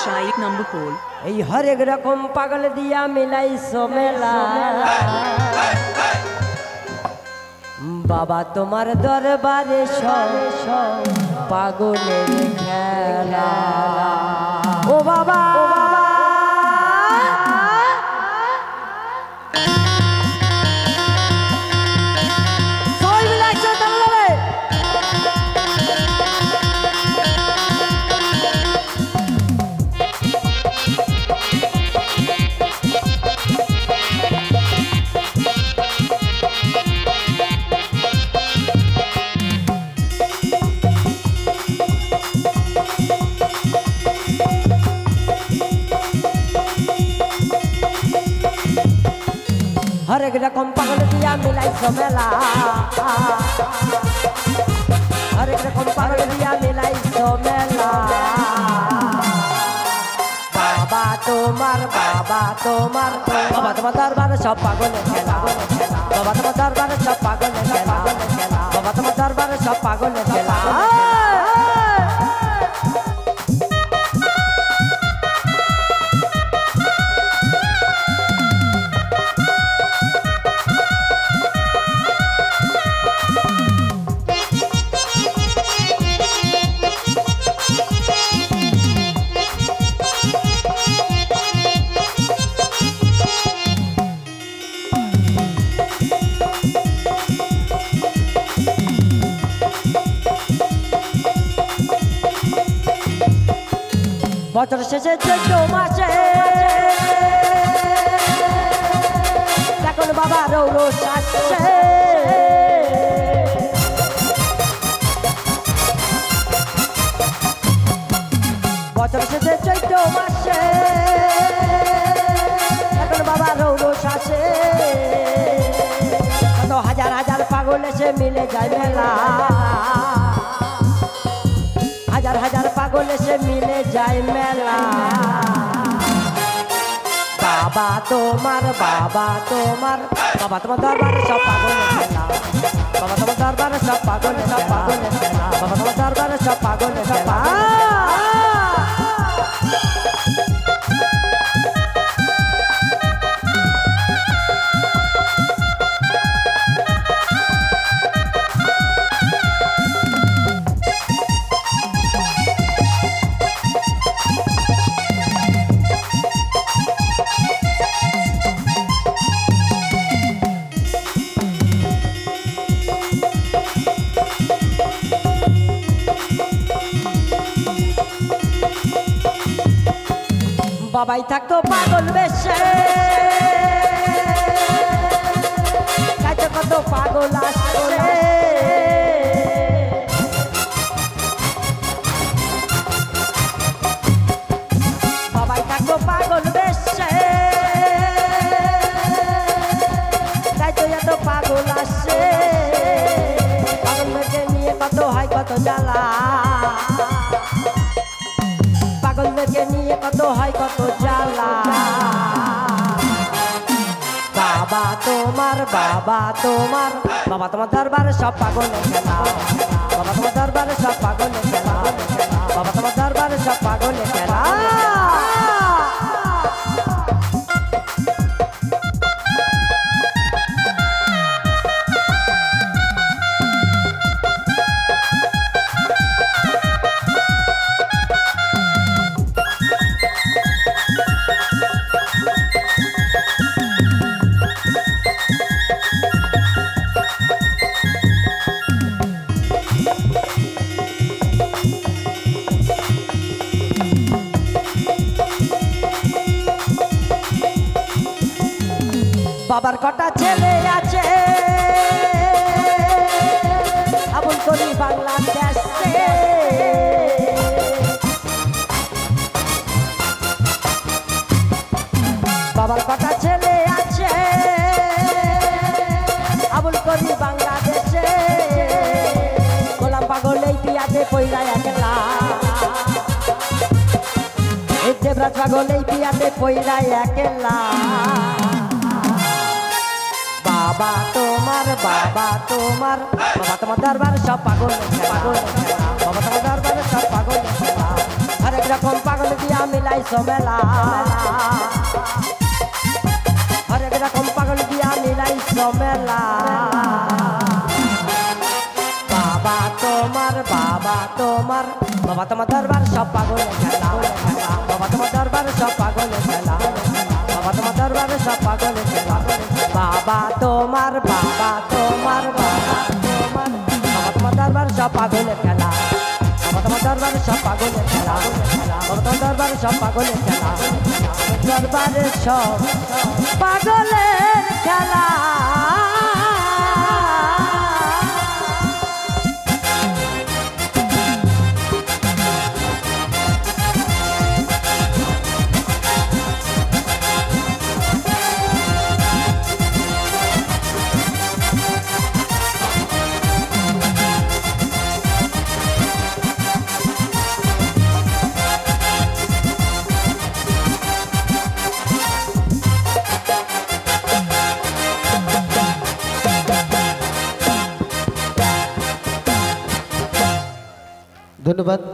Shaik number 4 এই হরেক রকম পাগল দিয়া মিলাইছো মেলা বাবা তোমার দরবারে সব পাগলের খেলা ও বাবা हरेक रकम पागल दिया मिलाइছো मेला हरेक रकम पागल दिया मिलाइছো मेला बाबा तुम्हार दरबार सब पागल खेला बाबा तुम्हार दरबार सब पागल खेला बाबा तुम्हार दरबार सब पागल खेला বছর শেষে চৈত্র মাসে এখন বাবা রৌরস আসছে বছর শেষে চৈত্র মাসে এখন বাবা রৌরস আসে কত হাজার হাজার পাগল এসে মিলে যায় মেলা हजार हजार पागल से मिले जाए मेला बाबा तुम्हार बाबा तुम्हार दरबार सब पागल खेला बाबा तुम्हार दरबार सब पागल खेला बाबा तुम्हार दरबार सब पागल खेला বাবাই থাকতো পাগল বেশে কাছে কত পাগল আসছে বাবাই থাকতো পাগল বেশে কাছে এত পাগল আসছে পাগলকে নিয়ে কত হয় কত জ্বালা পাগলকে নিয়ে কত হয় কত জ্বালা বাবা তোমার দরবারে সব পাগল খেলা বাবা তোমার দরবারে সব পাগল খেলা বাবা তোমার দরবারে সব পাগল খেলা বাবার কটা ছেলে আছে আপন করি বাংলাদেশে বাবার কটা ছেলে আছে আপন করি বাংলাদেশে গোলাম পাগল এই পিয়াতে পইরা একলা এই দেবরাজ পাগল এই পিয়াতে পইরা একলা बाबा तुम्हार दरबार सब पागल बाबा तुम्हार दरबार सब पागल हर एक रकम पागल दिया मिलाई সমেলা হরেক রকম পাগল দিয়া মিলাই সমেলা বাবা তোমার বাবা তোমার দরবার সব পাগলের খেলা বাবা তোমার দরবার সব পাগলের খেলা বাবা তোমার দরবার সব পাগলের খেলা বাবা তোমার বাবা তোমার দরবার সব পাগলের খেলা বাবা তোমার দরবার সব পাগলের খেলা বাবা তোমার দরবার সব পাগলের খেলা দরবারে সব পাগলের খেলা ধন্যবাদ।